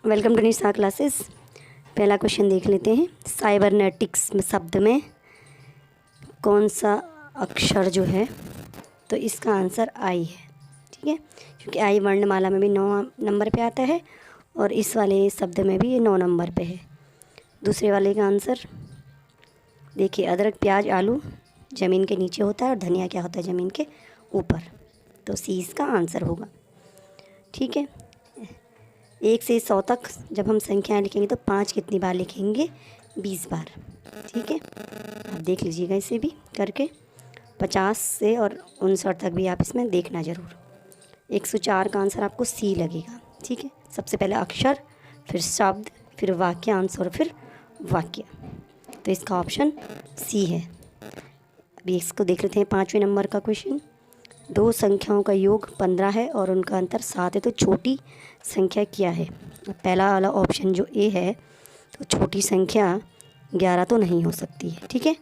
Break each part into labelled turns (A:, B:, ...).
A: Welcome to Nisha classes. पहला question देख लेते हैं। साइबरनेटिक्स में शब्द में कौन सा अक्षर जो है, तो इसका आंसर आई है। ठीक है, क्योंकि आई वर्णमाला में भी 9 नंबर पे आता है और इस वाले शब्द में भी ये 9 नंबर पे है। दूसरे वाले का आंसर देखिए, अदरक प्याज आलू ज़मीन के नीचे होता है और धनिया क्या होता है, ज़मीन के ऊपर। तो सी इसका आंसर होगा। ठीक है, 1 से 100 तक जब हम संख्याएं लिखेंगे तो 5 कितनी बार लिखेंगे, 20 बार। ठीक है, आप देख लीजिएगा इसे भी करके। 50 से और 59 तक भी आप इसमें देखना ज़रूर। 104 का आंसर आपको सी लगेगा। ठीक है, सबसे पहले अक्षर, फिर शब्द, फिर वाक्यांश और फिर वाक्य। तो इसका ऑप्शन सी है। अभी इसको देख लेते हैं 5वें नंबर का क्वेश्चन। 2 संख्याओं का योग 15 है और उनका अंतर 7 है, तो छोटी संख्या क्या है। पहला वाला ऑप्शन जो ए है, तो छोटी संख्या 11 तो नहीं हो सकती है। ठीक है,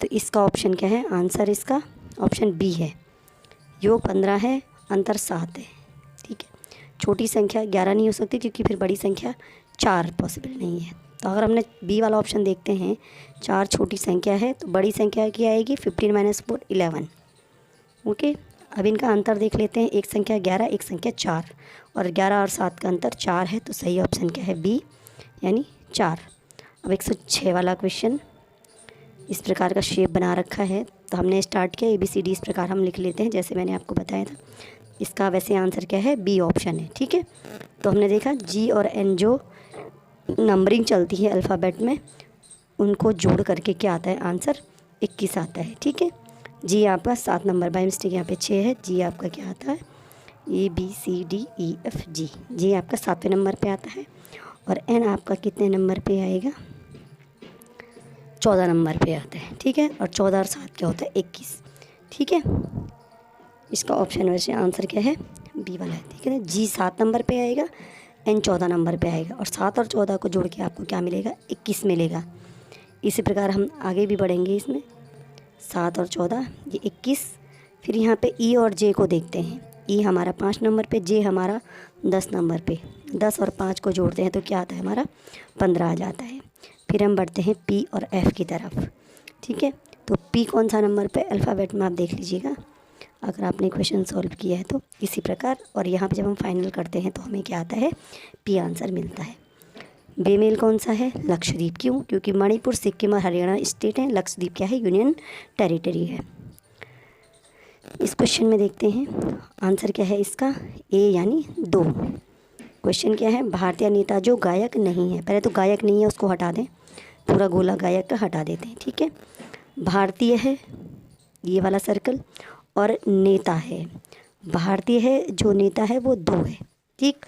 A: तो इसका ऑप्शन क्या है, आंसर इसका ऑप्शन बी है। योग 15 है, अंतर 7 है। ठीक है, छोटी संख्या 11 नहीं हो सकती क्योंकि फिर बड़ी संख्या 4 पॉसिबल नहीं है। तो अगर हमने बी वाला ऑप्शन देखते हैं, 4 छोटी संख्या है, तो बड़ी संख्या क्या आएगी, 15 - 4 11। ओके, अब इनका अंतर देख लेते हैं। एक संख्या 11, एक संख्या 4, और 11 और 7 का अंतर 4 है, तो सही ऑप्शन क्या है, बी यानी 4। अब 106 वाला क्वेश्चन। इस प्रकार का शेप बना रखा है, तो हमने स्टार्ट किया ABCD, इस प्रकार हम लिख लेते हैं जैसे मैंने आपको बताया था। इसका वैसे आंसर क्या है, बी ऑप्शन है। ठीक है, तो हमने देखा G और N जो नंबरिंग चलती है अल्फ़ाबेट में, उनको जोड़ करके क्या आता है, आंसर 21 आता है। ठीक है, जी आपका 7 नंबर, बाई मिस्टेक यहाँ पे 6 है। जी आपका क्या आता है, ABCDEFG। जी आपका 7वें नंबर पे आता है। और एन आपका कितने नंबर पे आएगा, 14 नंबर पे आता है। ठीक है, और 14 और 7 क्या होता है, 21। ठीक है, इसका ऑप्शन वैसे आंसर क्या है, बी वाला है। ठीक है, जी 7 नंबर पे आएगा, एन 14 नंबर पे आएगा, और 7 और 14 को जोड़ के आपको क्या मिलेगा, 21 मिलेगा। इसी प्रकार हम आगे भी बढ़ेंगे इसमें। 7 और 14 ये 21। फिर यहाँ पे ई और जे को देखते हैं। ई हमारा 5 नंबर पे, जे हमारा 10 नंबर पे। 10 और 5 को जोड़ते हैं तो क्या आता है, हमारा 15 आ जाता है। फिर हम बढ़ते हैं पी और एफ़ की तरफ। ठीक है, तो पी कौन सा नंबर पे अल्फ़ाबेट में आप देख लीजिएगा अगर आपने क्वेश्चन सॉल्व किया है तो। इसी प्रकार, और यहाँ पे जब हम फाइनल करते हैं तो हमें क्या आता है, पी आंसर मिलता है। बेमेल कौन सा है, लक्षद्वीप। क्यों, क्योंकि मणिपुर, सिक्किम और हरियाणा स्टेट है, लक्षद्वीप क्या है, यूनियन टेरिटरी है। इस क्वेश्चन में देखते हैं आंसर क्या है इसका, ए यानी 2। क्वेश्चन क्या है, भारतीय नेता जो गायक नहीं है। पहले तो गायक नहीं है उसको हटा दें, पूरा गोला गायक का हटा देते हैं। ठीक है, भारतीय है ये वाला सर्कल, और नेता है। भारतीय है, जो नेता है वो 2 है। ठीक,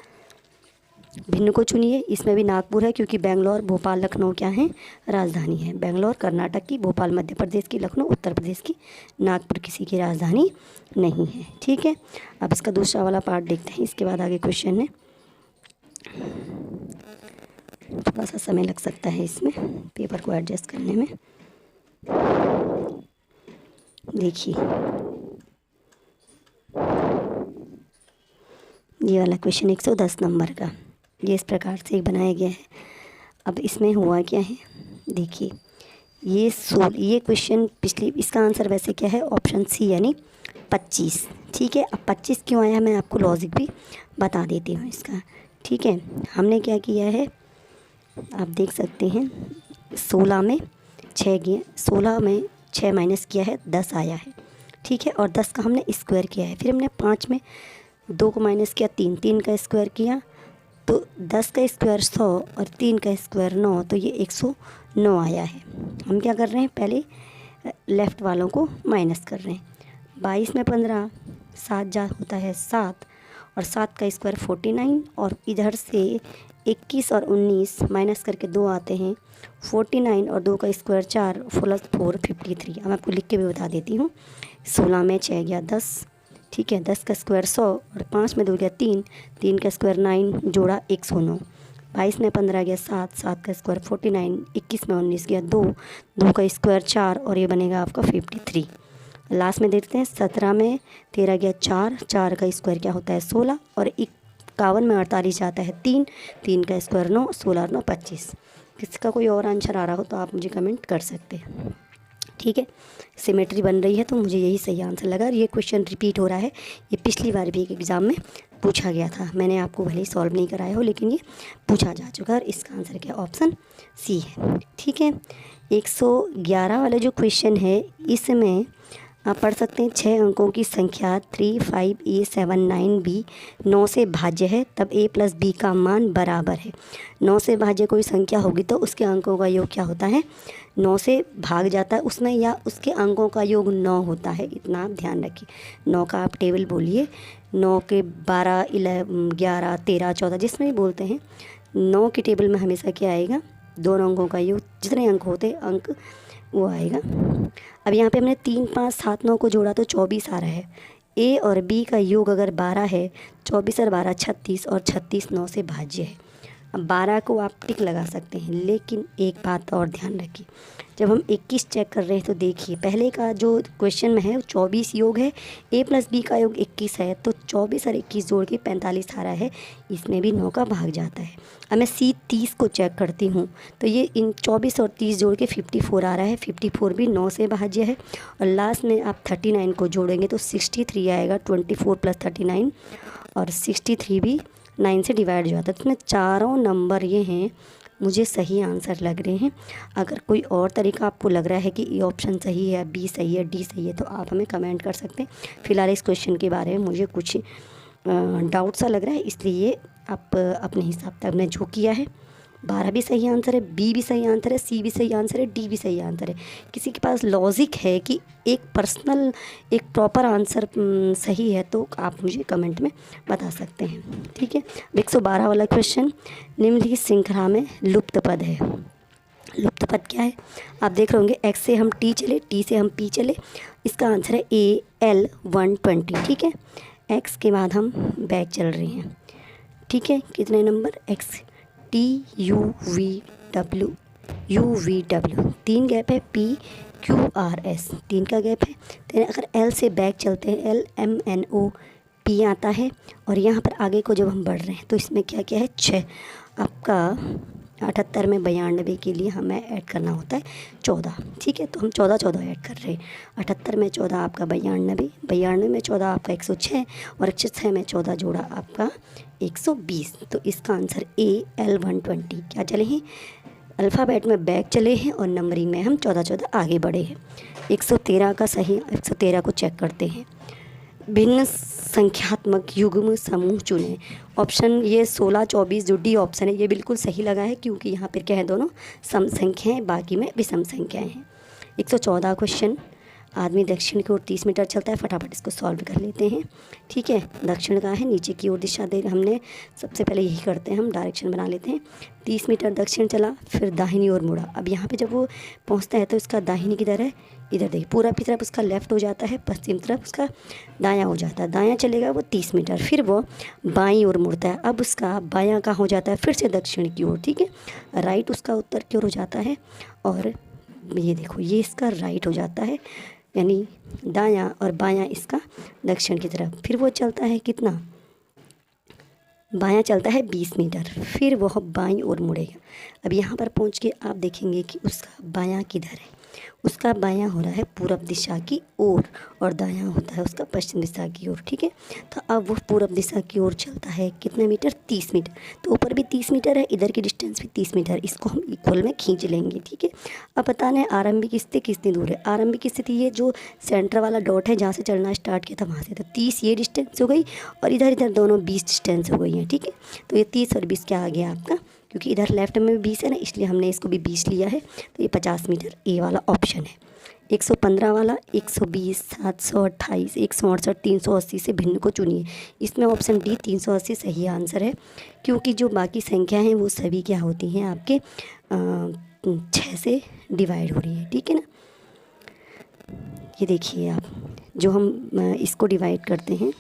A: भिन्न को चुनिए। इसमें भी नागपुर है क्योंकि बेंगलोर, भोपाल, लखनऊ क्या है, राजधानी है। बेंगलोर कर्नाटक की, भोपाल मध्य प्रदेश की, लखनऊ उत्तर प्रदेश की, नागपुर किसी की राजधानी नहीं है। ठीक है, अब इसका दूसरा वाला पार्ट देखते हैं, इसके बाद आगे क्वेश्चन है। थोड़ा सा समय लग सकता है इसमें पेपर को एडजस्ट करने में। देखिए ये वाला क्वेश्चन 110 नंबर का, ये इस प्रकार से बनाया गया है। अब इसमें हुआ क्या है, देखिए ये क्वेश्चन पिछली, इसका आंसर वैसे क्या है, ऑप्शन सी यानी 25। ठीक है, अब 25 क्यों आया मैं आपको लॉजिक भी बता देती हूँ इसका। ठीक है, हमने क्या किया है, आप देख सकते हैं 16 में 6 गया, 16 में 6 माइनस किया है, 10 आया है। ठीक है, और 10 का हमने स्क्वायर किया है। फिर हमने 5 में 2 को माइनस किया, 3 का स्क्वायर किया, तो 10 का स्क्वायर 100 और 3 का स्क्वायर 9, तो ये 109 आया है। हम क्या कर रहे हैं, पहले लेफ़्ट वालों को माइनस कर रहे हैं। 22 में 15, 7 जा होता है 7, और 7 का स्क्वायर 49, और इधर से 21 और 19 माइनस करके 2 आते हैं, 49 और 2 का स्क्वायर 4 + 4 53। अब आपको लिख के भी बता देती हूँ। 16 में 6 गया 10। ठीक है, 10 का स्क्वायर 100, और 5 में 2 गया 3, 3 का स्क्वायर 9 जोड़ा 109। 22 में 15 गया 7, 7 का स्क्वायर 49, 21 में 19 गया 2, 2 का स्क्वायर 4, और ये बनेगा आपका 53। लास्ट में देखते हैं 17 में 13 गया 4, 4 का स्क्वायर क्या होता है 16, और 51 में 48 आता है 3, 3 का स्क्वायर 9, 16 9 25। किसका कोई और आंसर आ रहा हो तो आप मुझे कमेंट कर सकते हैं, ठीक है। सिमेट्री बन रही है तो मुझे यही सही आंसर लगा। और ये क्वेश्चन रिपीट हो रहा है, ये पिछली बार भी एक एग्ज़ाम में पूछा गया था, मैंने आपको भले ही सॉल्व नहीं कराया हो लेकिन ये पूछा जा चुका है। और इसका आंसर क्या, ऑप्शन सी है, ठीक है। 111 वाला जो क्वेश्चन है इसमें आप पढ़ सकते हैं 6 अंकों की संख्या 3 5 A 7 9 B 9 से भाज्य है तब A प्लस B का मान बराबर है। 9 से भाज्य कोई संख्या होगी तो उसके अंकों का योग क्या होता है, 9 से भाग जाता है उसमें, या उसके अंकों का योग 9 होता है, इतना आप ध्यान रखिए। 9 का आप टेबल बोलिए, 9 के 12 11 13 14 जिसमें भी बोलते हैं, 9 की टेबल में हमेशा क्या आएगा, दोनों अंकों का योग, जितने अंक होते अंक वो आएगा। अब यहाँ पे हमने 3 5 7 9 को जोड़ा तो 24 आ रहा है। ए और बी का योग अगर 12 है, 24 और 12 36, और 36 9 से भाज्य है। अब 12 को आप टिक लगा सकते हैं, लेकिन एक बात और ध्यान रखिए, जब हम 21 चेक कर रहे हैं तो देखिए पहले का जो क्वेश्चन में है 24 योग है, ए प्लस बी का योग 21 है, तो 24 और 21 जोड़ के 45 आ रहा है, इसमें भी 9 का भाग जाता है। अब मैं सी 30 को चेक करती हूँ तो ये इन 24 और 30 जोड़ के 54 आ रहा है, 54 भी 9 से भाज्य है। और लास्ट में आप 39 को जोड़ेंगे तो 63 आएगा, 24 प्लस 39, और 63 भी 9 से डिवाइड हो जाता है। तो इसमें चारों नंबर ये हैं मुझे सही आंसर लग रहे हैं। अगर कोई और तरीका आपको लग रहा है कि ए ऑप्शन सही है, बी सही है, डी सही है, तो आप हमें कमेंट कर सकते हैं। फ़िलहाल इस क्वेश्चन के बारे में मुझे कुछ डाउट सा लग रहा है, इसलिए आप अपने हिसाब से आपने जो किया है, 12 भी सही आंसर है, बी भी सही आंसर है, सी भी सही आंसर है, डी भी सही आंसर है। किसी के पास लॉजिक है कि एक पर्सनल एक प्रॉपर आंसर सही है तो आप मुझे कमेंट में बता सकते हैं, ठीक है। 112 वाला क्वेश्चन, निम्नलिखित श्रृंखला में लुप्त पद है। लुप्त पद क्या है, आप देख रहे होंगे, एक्स से हम टी चले, टी से हम पी चले, इसका आंसर है ए एल 120, ठीक है। एक्स के बाद हम बैक चल रहे हैं, ठीक है, कितने number, x T U V W, you V W, 3 gap है, पी क्यू आर एस 3 का गैप है। तो अगर एल से बैक चलते हैं, L M N O P आता है, और यहाँ पर आगे को जब हम बढ़ रहे हैं तो इसमें क्या क्या है, 6, आपका 78 में 92 के लिए हमें ऐड करना होता है 14, ठीक है। तो हम 14 14 ऐड कर रहे हैं, 78 में 14 आपका 92, 92 में 14 आपका 106, और 106 में 14 जोड़ा आपका 120। तो इसका आंसर ए एल 120। क्या चले हैं, अल्फ़ाबेट में बैक चले हैं और नंबरिंग में हम 14 14 आगे बढ़े हैं। 113 का सही, 113 को चेक करते हैं। भिन्न संख्यात्मक युग्म समूह चुनें। ऑप्शन ये 16 24 जो डी ऑप्शन है ये बिल्कुल सही लगा है, क्योंकि यहाँ पर क्या है, दोनों सम संख्याएँ, बाकी में विषम संख्याएँ हैं। 114 क्वेश्चन, आदमी दक्षिण की ओर 30 मीटर चलता है, फटाफट इसको सॉल्व कर लेते हैं, ठीक है। दक्षिण का है, नीचे की ओर दिशा दे, हमने सबसे पहले यही करते हैं, हम डायरेक्शन बना लेते हैं। 30 मीटर दक्षिण चला, फिर दाहिनी ओर मुड़ा। अब यहाँ पे जब वो पहुँचता है तो इसका दाहिनी किधर है, इधर देखिए, पूरब की तरफ उसका लेफ़्ट हो जाता है, पश्चिम तरफ उसका दायां हो जाता है। दायां चलेगा वो 30 मीटर, फिर वो बाईं ओर मुड़ता है, अब उसका बायां कहाँ हो जाता है, फिर से दक्षिण की ओर, ठीक है। राइट उसका उत्तर की ओर हो जाता है, और ये देखो ये इसका राइट हो जाता है, यानी दायां, और बायां इसका दक्षिण की तरफ। फिर वो चलता है कितना, बायां चलता है 20 मीटर, फिर वह बाईं ओर मुड़ेगा। अब यहाँ पर पहुँच के आप देखेंगे कि उसका बायां किधर है, उसका बायां हो रहा है पूरब दिशा की ओर, और दायां होता है उसका पश्चिम दिशा की ओर, ठीक है। तो अब वो पूरब दिशा की ओर चलता है कितने मीटर, 30 मीटर। तो ऊपर भी 30 मीटर है, इधर की डिस्टेंस भी 30 मीटर, इसको हम इक्वल में खींच लेंगे, ठीक है। अब बताना है आरंभिक स्थिति कितनी दूर है। आरंभिक स्थिति ये जो सेंटर वाला डॉट है जहाँ से चलना स्टार्ट किया था वहाँ से, तो 30 ये डिस्टेंस हो गई, और इधर इधर दोनों 20 डिस्टेंस हो गई है, ठीक है। तो ये 30 और 20 क्या आ गया आपका, क्योंकि इधर लेफ्ट में भी 20 है ना, इसलिए हमने इसको भी 20 लिया है, तो ये 50 मीटर ए वाला ऑप्शन है। 115 वाला, 120 728 168 380 से भिन्न को चुनिए। इसमें ऑप्शन डी 380 सही आंसर है, क्योंकि जो बाकी संख्या हैं वो सभी क्या होती हैं आपके 6 से डिवाइड हो रही है, ठीक है ना। ये देखिए आप, जो हम इसको डिवाइड करते हैं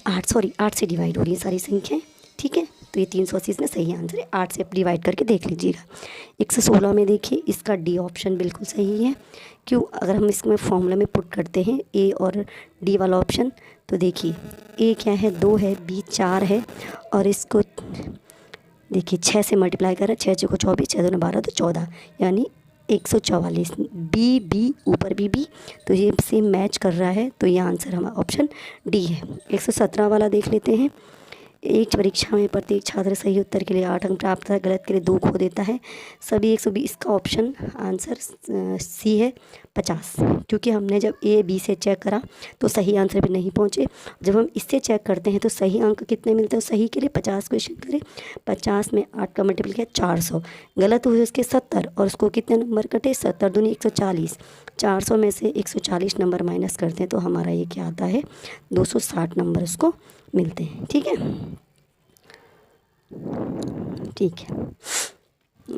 A: 8 से डिवाइड हो रही है सारी संख्याएँ, ठीक है। तो ये 380 इसमें सही आंसर है। 8 से आप डिवाइड करके देख लीजिएगा। 116 में देखिए इसका डी ऑप्शन बिल्कुल सही है। क्यों? अगर हम इसमें फॉर्मूला में पुट करते हैं ए और डी वाला ऑप्शन, तो देखिए ए क्या है 2 है, बी 4 है, और इसको देखिए 6 से मल्टीप्लाई करें, 6 चौको 24, 6 दूनी 12 तो 14, यानी 144। बी ऊपर बी, तो ये सेम मैच कर रहा है, तो ये आंसर हमारा ऑप्शन डी है। 117 वाला देख लेते हैं। एक परीक्षा में प्रत्येक छात्र सही उत्तर के लिए 8 अंक प्राप्त करता है, गलत के लिए 2 खो देता है, सभी 120। इसका ऑप्शन आंसर सी है 50, क्योंकि हमने जब ए बी से चेक करा तो सही आंसर भी नहीं पहुँचे। जब हम इससे चेक करते हैं तो सही अंक कितने मिलते हैं? सही के लिए 50 क्वेश्चन के लिए 50 में 8 का मल्टीपल किया 400, गलत हुए उसके 70, और उसको कितने नंबर कटे? 70 दूनी 140। 400 में से 140 नंबर माइनस करते हैं तो हमारा ये क्या आता है? 260 नंबर उसको मिलते हैं। ठीक है, ठीक है,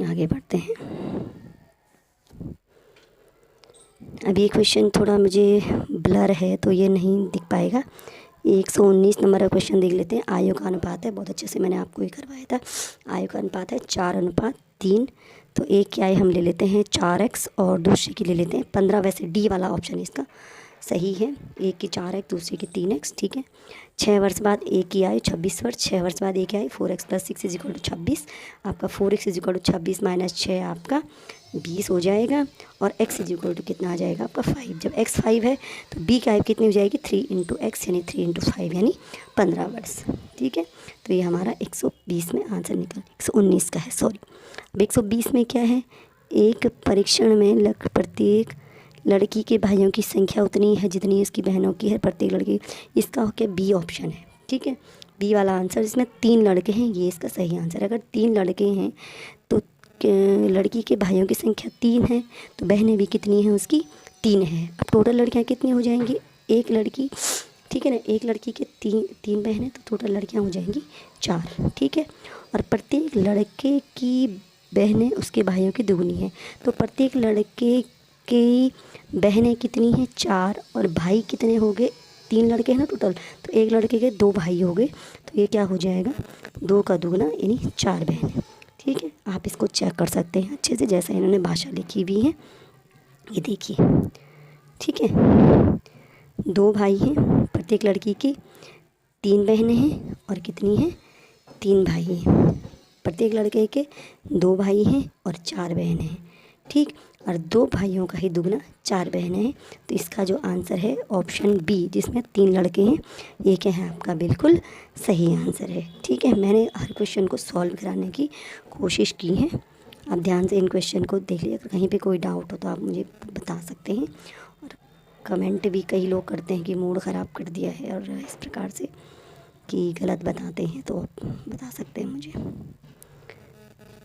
A: आगे बढ़ते हैं। अभी ये क्वेश्चन थोड़ा मुझे ब्लर है तो ये नहीं दिख पाएगा। 119 नंबर का क्वेश्चन देख लेते हैं। आयु का अनुपात है, बहुत अच्छे से मैंने आपको ये करवाया था। आयु का अनुपात है 4:3। तो एक की आयु हम ले लेते हैं 4x और दूसरे की ले लेते हैं 15। वैसे डी वाला ऑप्शन इसका सही है। एक की 4x, दूसरे की 3x। ठीक है, 6 वर्ष बाद एक की आयु 26 वर्ष, 6 वर्ष बाद एक की आयु 4x + 6 = 26। आपका 4x = 26 - 6 आपका 20 हो जाएगा, और x = कितना आ जाएगा आपका 5। जब x 5 है तो b की आयु कितनी हो जाएगी? 3 × x यानी 3 × 5 यानी 15 वर्ष। ठीक है, तो ये हमारा 120 में आंसर निकल 119 का है, सॉरी। अब 120 में क्या है? एक परीक्षण में प्रत्येक लड़की के भाइयों की संख्या उतनी है जितनी इसकी बहनों की है, प्रत्येक लड़की। इसका क्या बी ऑप्शन है। ठीक है, बी वाला आंसर, इसमें 3 लड़के हैं, ये इसका सही आंसर है। अगर 3 लड़के हैं तो लड़की के भाइयों की संख्या 3 है, तो बहनें भी कितनी हैं उसकी? 3 है। अब टोटल लड़कियां कितनी हो जाएंगी? एक लड़की, ठीक है ना, एक लड़की के 3 बहनें, तो टोटल लड़कियां हो जाएंगी 4। ठीक है, और प्रत्येक लड़के की बहनें उसके भाइयों की दुगनी है, तो प्रत्येक लड़के की बहनें कितनी हैं? 4, और भाई कितने हो गए? 3 लड़के हैं ना टोटल, तो एक लड़के के 2 भाई हो गए, तो ये क्या हो जाएगा? 2 का दुगना यानी 4 बहनें। ठीक है, आप इसको चेक कर सकते हैं अच्छे से, जैसा इन्होंने भाषा लिखी हुई है, ये देखिए। ठीक है, 2 भाई हैं, प्रत्येक लड़की की 3 बहनें हैं, और कितनी हैं? 3 भाई हैं। प्रत्येक लड़के के 2 भाई हैं और 4 बहनें हैं। ठीक, और 2 भाइयों का ही दुगना 4 बहनें हैं, तो इसका जो आंसर है ऑप्शन बी, जिसमें 3 लड़के हैं, ये क्या है आपका? बिल्कुल सही आंसर है। ठीक है, मैंने हर क्वेश्चन को सॉल्व कराने की कोशिश की है। आप ध्यान से इन क्वेश्चन को देख लीजिए, अगर कहीं पे कोई डाउट हो तो आप मुझे बता सकते हैं। और कमेंट भी कई लोग करते हैं कि मूड ख़राब कर दिया है, और इस प्रकार से कि गलत बताते हैं, तो आप बता सकते हैं मुझे।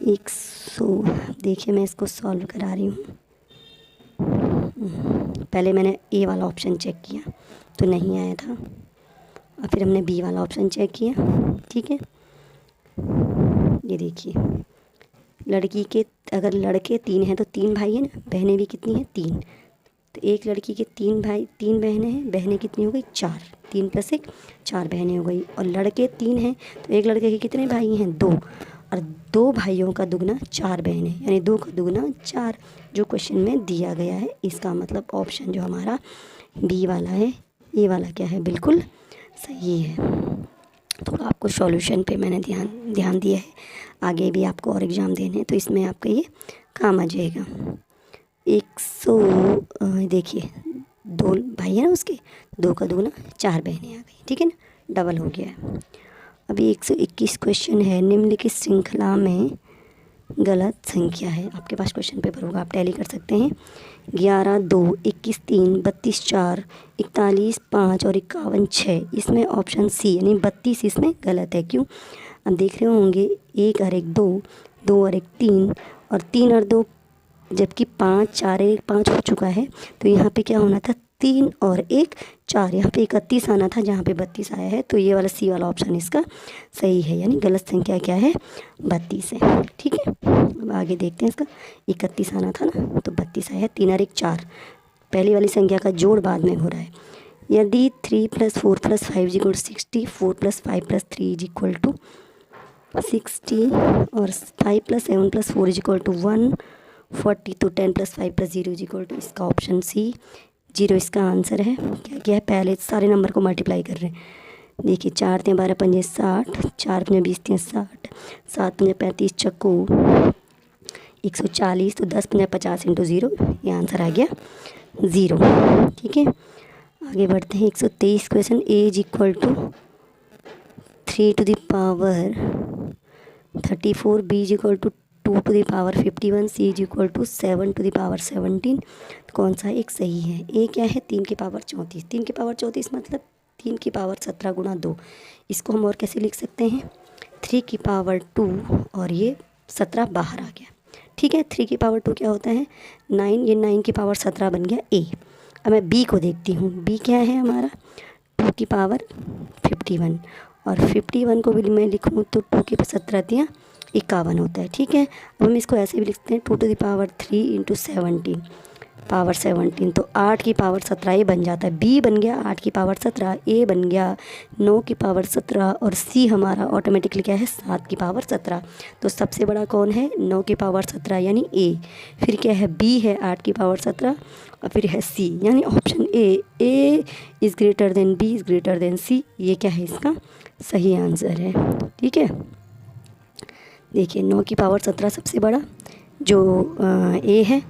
A: 100, देखिए मैं इसको सॉल्व करा रही हूँ। पहले मैंने ए वाला ऑप्शन चेक किया तो नहीं आया था, और फिर हमने बी वाला ऑप्शन चेक किया। ठीक है, ये देखिए, लड़की के अगर लड़के 3 हैं तो 3 भाई हैं ना, बहनें भी कितनी हैं? 3। तो एक लड़की के 3 भाई 3 बहनें हैं, बहनें कितनी हो गई? 4। 3 + 1 4 बहनें हो गई, और लड़के 3 हैं तो एक लड़के के कितने भाई हैं? 2, और 2 भाइयों का दुगना 4 बहनें, यानी 2 का दुगना 4, जो क्वेश्चन में दिया गया है। इसका मतलब ऑप्शन जो हमारा बी वाला है, ये वाला क्या है? बिल्कुल सही है। थोड़ा आपको सॉल्यूशन पे मैंने ध्यान दिया है, आगे भी आपको और एग्ज़ाम देने हैं तो इसमें आपका ये काम आ जाएगा। 100, देखिए 2 भाई है ना उसके, 2 का दुगना 4 बहनें आ गई। ठीक है ना, डबल हो गया है। अभी 121 क्वेश्चन है। निम्नलिखित श्रृंखला में गलत संख्या है। आपके पास क्वेश्चन पेपर होगा, आप टैली कर सकते हैं। 11, 2, 21, 3, 32, 4, 41, 5 और 51, 6। इसमें ऑप्शन सी यानी 32 इसमें गलत है। क्यों? अब देख रहे होंगे 1 और 1 2, 2 और 1 3, और 3 और 2, जबकि 5 4 1 5 हो चुका है, तो यहाँ पे क्या होना था? 3 और 1 4। यहाँ पे 31 आना था, जहाँ पे 32 आया है, तो ये वाला सी वाला ऑप्शन इसका सही है, यानी गलत संख्या क्या है? 32 है। ठीक है, अब आगे देखते हैं। इसका 31 आना था ना, तो 32 आया है। 3 और 1 4, पहली वाली संख्या का जोड़ बाद में हो रहा है। यदि 3 + 4 + 5 = 60, 4 + 5 + 3 = 60 और 5 + 7 + 4 = 140, तो 10 + 5 + 0 = इसका ऑप्शन सी 0 इसका आंसर है। क्या किया है, पहले सारे नंबर को मल्टीप्लाई कर रहे हैं। देखिए 4 × 12 = 60, 4 × 20 = 60, 7 × 35 चक्कू 140, तो 10 × 50 × 0, ये आंसर आ गया 0। ठीक है, आगे बढ़ते हैं। 123 question. a = 3 to the power 34, b = 2 to the power 51, c = 7 to the power 17। कौन सा एक सही है? ए क्या है, 3 की पावर 34, 3 की पावर 34 मतलब 3 की पावर 17 × 2। इसको हम और कैसे लिख सकते हैं, 3 की पावर 2 और ये 17 बाहर आ गया। ठीक है, 3 की पावर 2 क्या होता है, 9, ये 9 की पावर 17 बन गया ए। अब मैं बी को देखती हूँ, बी क्या है हमारा, 2 की पावर 51, और 51 को भी मैं लिखूँ तो 2 की 17 × 51 होता है। ठीक है, अब हम इसको ऐसे भी लिखते हैं 2 to the power 3 × 17 पावर 17, तो 8 की पावर 17 ये बन जाता है। बी बन गया 8 की पावर 17, ए बन गया 9 की पावर 17, और सी हमारा ऑटोमेटिकली क्या है, 7 की पावर 17। तो सबसे बड़ा कौन है, 9 की पावर 17 यानी ए। फिर क्या है, बी है 8 की पावर 17, और फिर है सी, यानी option A is greater than B is greater than C, ये क्या है इसका सही आंसर है। ठीक है, देखिए 9 की पावर 17 सबसे बड़ा जो ए है,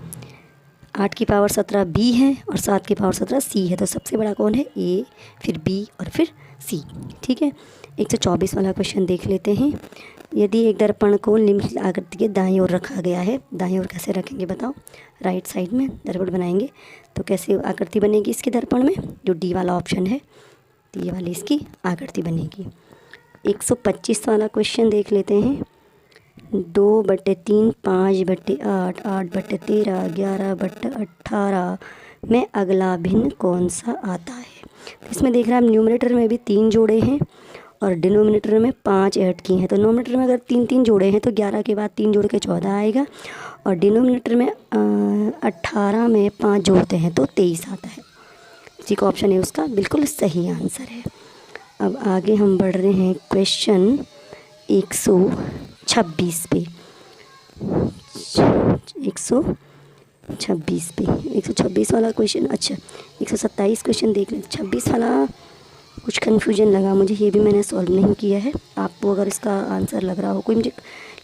A: 8 की पावर 17 बी है, और 7 की पावर 17 सी है। तो सबसे बड़ा कौन है, ए, फिर बी और फिर सी। ठीक है, 124 वाला क्वेश्चन देख लेते हैं। यदि एक दर्पण को निम्नलिखित आकृति के दाईं ओर रखा गया है, दाईं ओर कैसे रखेंगे बताओ, राइट साइड में दर्पण बनाएंगे तो कैसे आकृति बनेगी इसके दर्पण में, जो डी वाला ऑप्शन है, तो ये वाली इसकी आकृति बनेगी। 125 वाला क्वेश्चन देख लेते हैं। 2/3, 5/8, 8/13, 11/18 में अगला भिन्न कौन सा आता है। तो इसमें देख रहे हैं हम न्यूमरेटर में भी 3 जोड़े हैं और डिनोमिनेटर में 5 ऐड किए हैं। तो नोमिनेटर में अगर 3 जोड़े हैं तो 11 के बाद 3 जोड़ के 14 आएगा, और डिनोमिनेटर में 18 में 5 जोड़ते हैं तो 23 आता है। इसी का ऑप्शन है उसका बिल्कुल सही आंसर है। अब आगे हम बढ़ रहे हैं क्वेश्चन 126 पे। 126 पे 126 वाला क्वेश्चन, अच्छा 127 क्वेश्चन देख लें। 26 वाला कुछ कन्फ्यूजन लगा मुझे, ये भी मैंने सॉल्व नहीं किया है। आपको अगर इसका आंसर लग रहा हो कोई मुझे,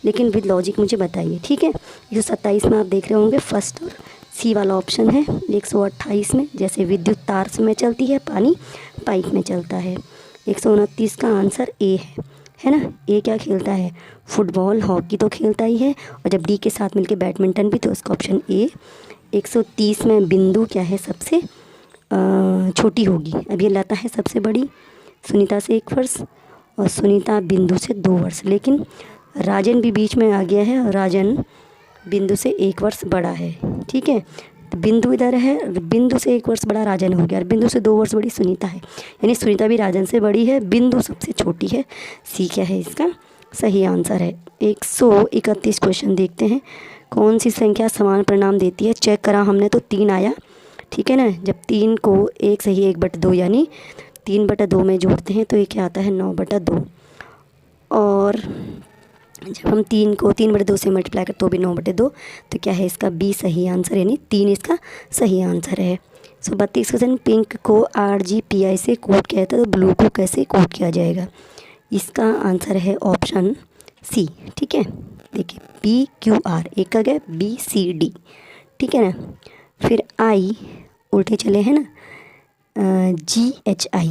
A: लेकिन विद लॉजिक मुझे बताइए। ठीक है, 127 में आप देख रहे होंगे फर्स्ट और सी वाला ऑप्शन है। 128 में जैसे विद्युत तार में चलती है, पानी पाइप में चलता है। 129 का आंसर ए है ना। ए क्या खेलता है, फुटबॉल, हॉकी तो खेलता ही है, और जब डी के साथ मिलके बैडमिंटन भी, तो इसका ऑप्शन ए। 130 में बिंदु क्या है, सबसे छोटी होगी। अब ये लता है सबसे बड़ी, सुनीता से 1 वर्ष, और सुनीता बिंदु से 2 वर्ष, लेकिन राजन भी बीच में आ गया है, और राजन बिंदु से 1 वर्ष बड़ा है। ठीक है, तो बिंदु इधर है, बिंदु से 1 वर्ष बड़ा राजन हो गया, और बिंदु से 2 वर्ष बड़ी सुनीता है, यानी सुनीता भी राजन से बड़ी है, बिंदु सबसे छोटी है। सी क्या है इसका सही आंसर है। 131 क्वेश्चन देखते हैं। कौन सी संख्या समान परिणाम देती है। चेक करा हमने तो 3 आया। ठीक है ना, जब 3 को 1 सही 1/2 यानी 3/2 में जोड़ते हैं तो ये क्या आता है 9/2, और जब हम 3 को 3/2 से मल्टीप्लाई करते तो भी 9/2, तो क्या है इसका बी सही आंसर, यानी 3 इसका सही आंसर है। 32 क्वेश्चन। पिंक को RGPI से कोड किया जाता है, तो ब्लू को कैसे कोड किया जाएगा। इसका आंसर है ऑप्शन सी। ठीक है, देखिए PQR एक का गया, BCD। ठीक है ना, फिर I उल्टे चले हैं ना, GHI,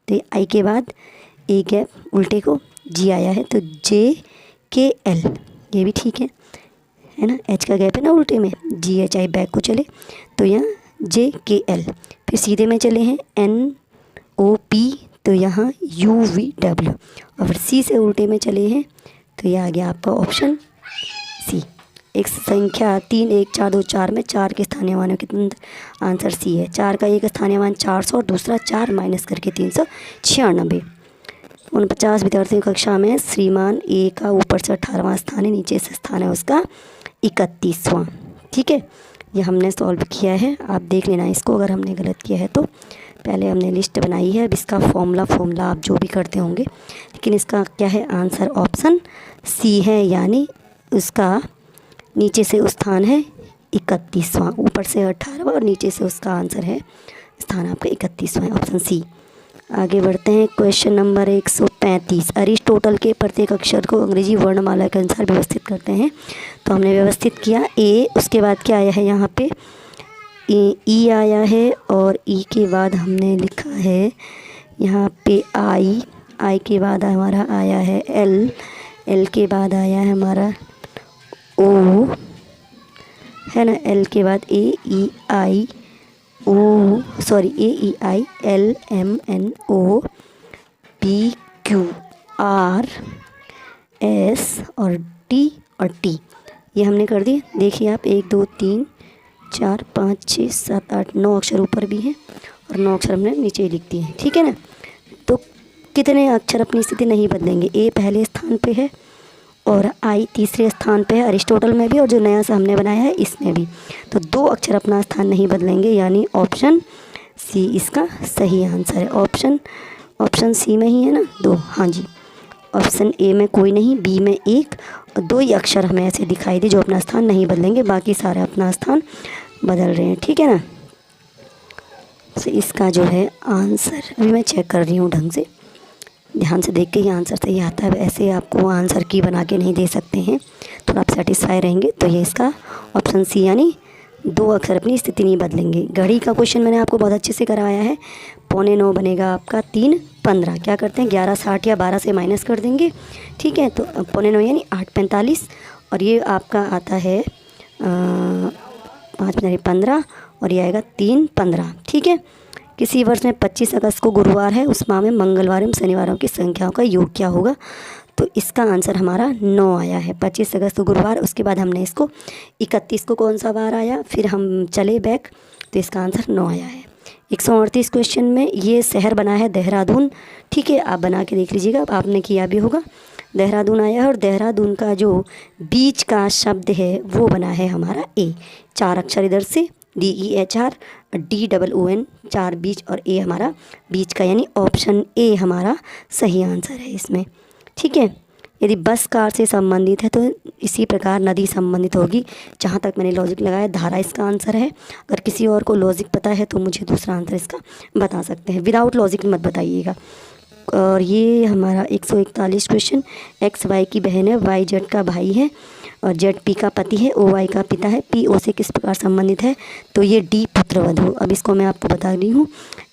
A: तो I के बाद A गैप उल्टे को G आया है, तो JKL ये भी ठीक है ना। H का गैप है ना उल्टे में, GHI बैक को चले तो यहाँ JKL, फिर सीधे में चले हैं NOP, तो यहाँ UVW, और फिर C से उल्टे में चले हैं तो यह आ गया आपका ऑप्शन सी। एक संख्या 3, 1, 4, 2, 4 में 4 के स्थानीय मानों कितने, आंसर सी है। 4 का एक स्थानीय मान 400 और दूसरा 4 माइनस करके 396। 49 विद्यार्थियों की कक्षा में श्रीमान ए का ऊपर से 18वां स्थान है, नीचे से स्थान है उसका 31वां। ठीक है, ये हमने सॉल्व किया है, आप देख लेना इसको अगर हमने गलत किया है तो। पहले हमने लिस्ट बनाई है, अब इसका फॉर्मूला आप जो भी करते होंगे, लेकिन इसका क्या है आंसर ऑप्शन सी है, यानी उसका नीचे से स्थान है 31वां, ऊपर से 18वां और नीचे से उसका आंसर है स्थान आपका 31वां, ऑप्शन सी। आगे बढ़ते हैं, क्वेश्चन नंबर 135। अरिस्टोटल के प्रत्येक अक्षर को अंग्रेजी वर्णमाला के अनुसार व्यवस्थित करते हैं। तो हमने व्यवस्थित किया ए, उसके बाद क्या आया है यहाँ पे ई आया है, और ई के बाद हमने लिखा है यहाँ पे आई के बाद हमारा आया है एल के बाद आया है हमारा ओ, है ना, एल के बाद A E I L M N O P Q R S और टी, ये हमने कर दिए। देखिए आप 1 2 3 4 5 6 7 8 9 अक्षर ऊपर भी हैं और 9 अक्षर हमने नीचे ही लिख दिए हैं, ठीक है ना। तो कितने अक्षर अपनी स्थिति नहीं बदलेंगे, ए पहले स्थान पे है और आई तीसरे स्थान पे है अरिस्टोटल में भी, और जो नया सा हमने बनाया है इसमें भी। तो 2 अक्षर अपना स्थान नहीं बदलेंगे, यानी ऑप्शन सी इसका सही आंसर है। ऑप्शन सी में ही है ना 2, हाँ जी। ऑप्शन ए में कोई नहीं, बी में 1 और 2 ही अक्षर हमें ऐसे दिखाई दे जो अपना स्थान नहीं बदलेंगे, बाकी सारे अपना स्थान बदल रहे हैं, ठीक है ना। तो इसका जो है आंसर अभी मैं चेक कर रही हूँ ढंग से, ध्यान से देख के ही आंसर सही आता है, ऐसे आपको आंसर की बना के नहीं दे सकते हैं, तो आप सेटिस्फाई रहेंगे। तो ये इसका ऑप्शन सी, यानी 2 अक्षर अपनी स्थिति नहीं बदलेंगे। घड़ी का क्वेश्चन मैंने आपको बहुत अच्छे से करवाया है। 9:15 बनेगा आपका 3 15, क्या करते हैं 11 60 या 12 से माइनस कर देंगे, ठीक है। तो 9:15 यानी 8 45, और ये आपका आता है 5 15 और ये आएगा 3 15, ठीक है। किसी वर्ष में 25 अगस्त को गुरुवार है, उस माह में मंगलवार एवं शनिवारों की संख्याओं का योग क्या होगा। तो इसका आंसर हमारा 9 आया है। 25 अगस्त को गुरुवार, उसके बाद हमने इसको 31 को कौन सा वार आया, फिर हम चले बैक, तो इसका आंसर 9 आया है। 138 क्वेश्चन में ये शहर बना है देहरादून, ठीक है, आप बना के देख लीजिएगा, आपने किया भी होगा। देहरादून आया है और देहरादून का जो बीच का शब्द है वो बना है हमारा ए, 4 अक्षर इधर से DEHR DOON 4 बीच और ए हमारा बीच का, यानी ऑप्शन ए हमारा सही आंसर है इसमें, ठीक है। यदि बस कार से संबंधित है तो इसी प्रकार नदी संबंधित होगी, जहाँ तक मैंने लॉजिक लगाया धारा इसका आंसर है। अगर किसी और को लॉजिक पता है तो मुझे दूसरा आंसर इसका बता सकते हैं, विदाउट लॉजिक मत बताइएगा। और ये हमारा 141 क्वेश्चन, एक्स वाई की बहन है, वाई जेड का भाई है और जेड पी का पति है, ओ वाई का पिता है, पी ओ से किस प्रकार संबंधित है। तो ये डी पुत्रवधू। अब इसको मैं आपको बता रही हूँ।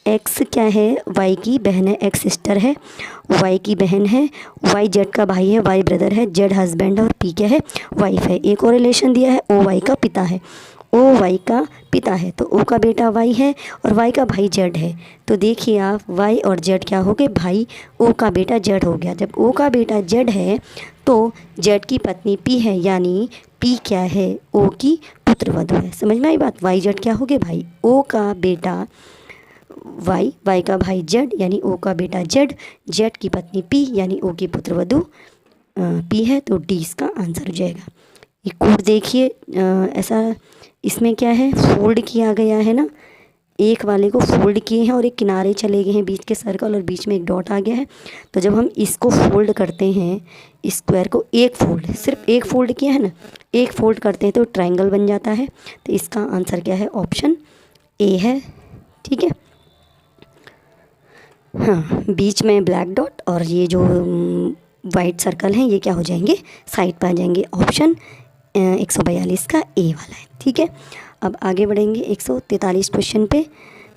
A: एक्स क्या है, वाई की बहन है, एक्स सिस्टर है, वाई की बहन है, वाई जेड का भाई है, वाई ब्रदर है, जेड हस्बैंड है और पी क्या है, वाइफ है। एक और रिलेशन दिया है, ओ वाई का पिता है, ओ वाई का पिता है, तो ओ का बेटा वाई है और वाई का भाई जेड है। तो देखिए आप, वाई और जेड क्या हो गए, भाई, ओ का बेटा जेड हो गया। जब ओ का बेटा जेड है तो जेड की पत्नी पी है, यानी पी क्या है, ओ की पुत्रवधू है। समझ में आई बात। वाई जेड क्या हो गए भाई, ओ का बेटा वाई, वाई का भाई जेड यानी ओ का बेटा जेड, जेड की पत्नी पी यानी ओ की पुत्रवधू पी है। तो डी इसका आंसर हो जाएगा। ये कोड देखिए, ऐसा इसमें क्या है, फोल्ड किया गया है ना, एक वाले को फोल्ड किए हैं और एक किनारे चले गए हैं बीच के सर्कल और बीच में एक डॉट आ गया है। तो जब हम इसको फोल्ड करते हैं स्क्वायर को, एक फोल्ड, सिर्फ एक फोल्ड किया है ना, एक फोल्ड करते हैं तो ट्रायंगल बन जाता है। तो इसका आंसर क्या है, ऑप्शन ए है, ठीक है। हाँ, बीच में ब्लैक डॉट और ये जो वाइट सर्कल हैं ये क्या हो जाएंगे, साइड पर आ जाएंगे। ऑप्शन 142 का ए वाला है, ठीक है। अब आगे बढ़ेंगे 143 क्वेश्चन पे।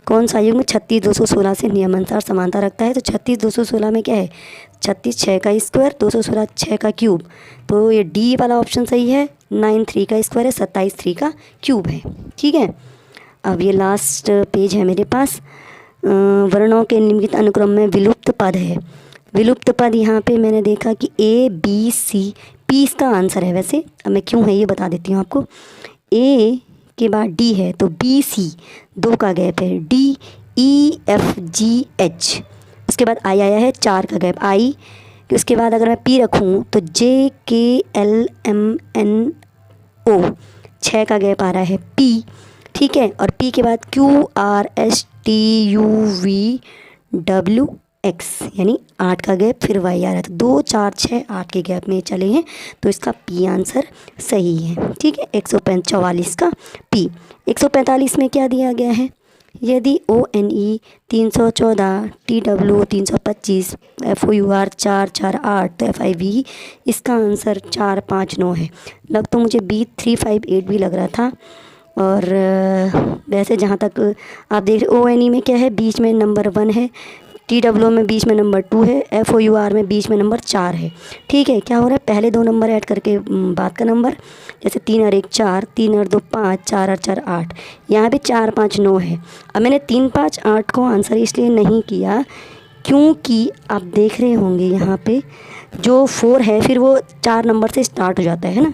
A: कौन सा युग्म 36 216 से नियमानुसार समानता रखता है। तो 36 216 में क्या है, 36 6 का स्क्वायर, 216 6 का क्यूब। तो ये डी वाला ऑप्शन सही है। 9 3 का स्क्वायर है, 27 3 का क्यूब है, ठीक है। अब ये लास्ट पेज है मेरे पास। वर्णों के निम्नलिखित अनुक्रम में विलुप्त पद है। विलुप्त पद यहाँ पे मैंने देखा कि ए बी सी, पी इसका आंसर है। वैसे अब मैं क्यों है ये बता देती हूँ आपको। ए के बाद डी है तो बी सी 2 का गैप है, D E F G H, उसके बाद आई आया है 4 का गैप, आई, उसके बाद अगर मैं पी रखूँ तो जे के एल एम एन ओ 6 का गैप आ रहा है, पी, ठीक है। और पी के बाद QRSTUVWX यानी 8 का गैप, फिर वाई आ रहा है, तो 2 4 6 8 के गैप में चले हैं, तो इसका पी आंसर सही है। ठीक है, 144 का पी। 145 में क्या दिया गया है, यदि ONE 314, TW 325, FOUR 448, तो FIV इसका आंसर 459 है। लग तो मुझे B358 भी लग रहा था। और वैसे जहाँ तक आप देख रहे ONE में क्या है, बीच में नंबर 1 है, TW में बीच में नंबर 2 है, FOUR में बीच में नंबर 4 है। ठीक है, क्या हो रहा है, पहले 2 नंबर ऐड करके बाद का नंबर, जैसे 3 और 1 4, 3 और 2 5, 4 और 4 8, यहाँ भी 4 5 9 है। अब मैंने 3 5 8 को आंसर इसलिए नहीं किया क्योंकि आप देख रहे होंगे यहाँ पे जो 4 है फिर वो 4 नंबर से स्टार्ट हो जाता है ना,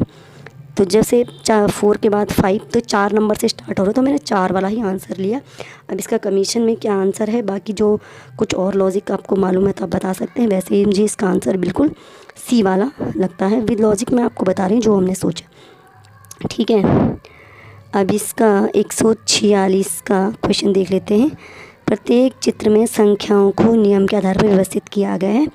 A: तो जैसे 4 के बाद 5 तो 4 नंबर से स्टार्ट हो रहा है, तो मैंने 4 वाला ही आंसर लिया। अब इसका कमीशन में क्या आंसर है, बाकी जो कुछ और लॉजिक आपको मालूम है तो आप बता सकते हैं। वैसे ही मुझे इसका आंसर बिल्कुल सी वाला लगता है, विद लॉजिक मैं आपको बता रही हूँ जो हमने सोचा। ठीक है, अब इसका 146 का क्वेश्चन देख लेते हैं। प्रत्येक चित्र में संख्याओं को नियम के आधार पर व्यवस्थित किया गया है।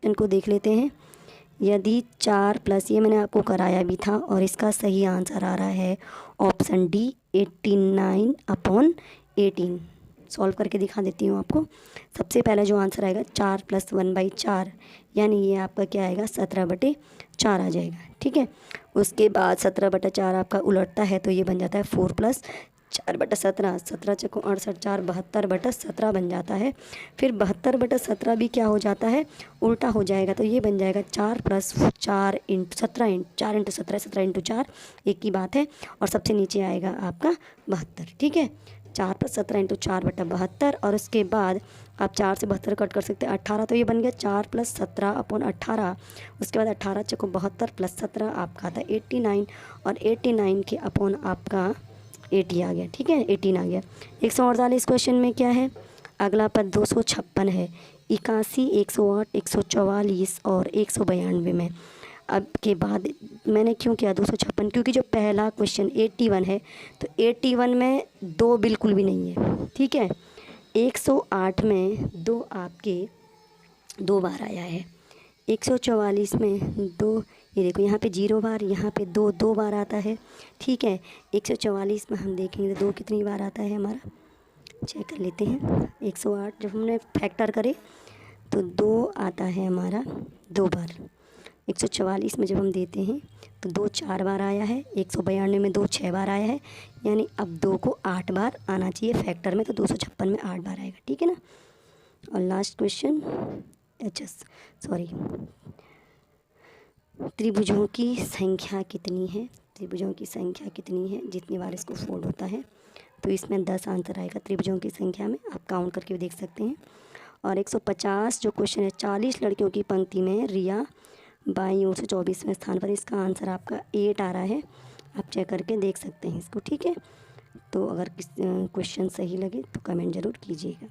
A: इनको देख लेते हैं। यदि 4 प्लस, ये मैंने आपको कराया भी था और इसका सही आंसर आ रहा है ऑप्शन डी 89/18। सॉल्व करके दिखा देती हूँ आपको। सबसे पहले जो आंसर आएगा 4 + 1/4, यानी ये आपका क्या आएगा 17/4 आ जाएगा। ठीक है, उसके बाद 17/4 आपका उलटता है तो ये बन जाता है 4 + 4/17, 17 × 68 4 72/17 बन जाता है। फिर 72/17 भी क्या हो जाता है, उल्टा हो जाएगा, तो ये बन जाएगा 4 + 4 × 17 4 × 17 17 × 4, एक ही बात है। और सबसे नीचे आएगा आपका 72। ठीक है, 4 + 17 × 4/72, और उसके बाद आप 4 से 72 कट कर सकते हैं 18, तो ये बन गया 4 + 17/18। उसके बाद 18 × 72 + 17 आपका आता है 89, और 89 के अपॉन आपका 80 आ गया। ठीक है, 18 आ गया। 148 क्वेश्चन में क्या है, अगला पद 256 है, 81, 108, 144 और 192 में। अब के बाद मैंने क्यों किया 256, क्योंकि जो पहला क्वेश्चन 81 है, तो 81 में 2 बिल्कुल भी नहीं है। ठीक है, 108 में 2 आपके 2 बार आया है, 144 में 2, ये देखो यहाँ पे 0 बार, यहाँ पे 2 2 बार आता है। ठीक है, 144 में हम देखेंगे 2 कितनी बार आता है हमारा, चेक कर लेते हैं। 108 जब हमने फैक्टर करे तो 2 आता है हमारा 2 बार। 144 में जब हम देते हैं तो 2 4 बार आया है, 192 में 2 6 बार आया है, यानी अब 2 को 8 बार आना चाहिए फैक्टर में, तो 256 में 8 बार आएगा। ठीक है ना। और लास्ट क्वेश्चन, सॉरी, त्रिभुजों की संख्या कितनी है, त्रिभुजों की संख्या कितनी है, जितनी बार इसको फोल्ड होता है, तो इसमें 10 आंसर आएगा त्रिभुजों की संख्या में, आप काउंट करके भी देख सकते हैं। और 150 जो क्वेश्चन है, 40 लड़कियों की पंक्ति में रिया बाईं ओर से 24वें स्थान पर, इसका आंसर आपका 8 आ रहा है, आप चेक करके देख सकते हैं इसको। ठीक है, तो अगर क्वेश्चन सही लगे तो कमेंट ज़रूर कीजिएगा।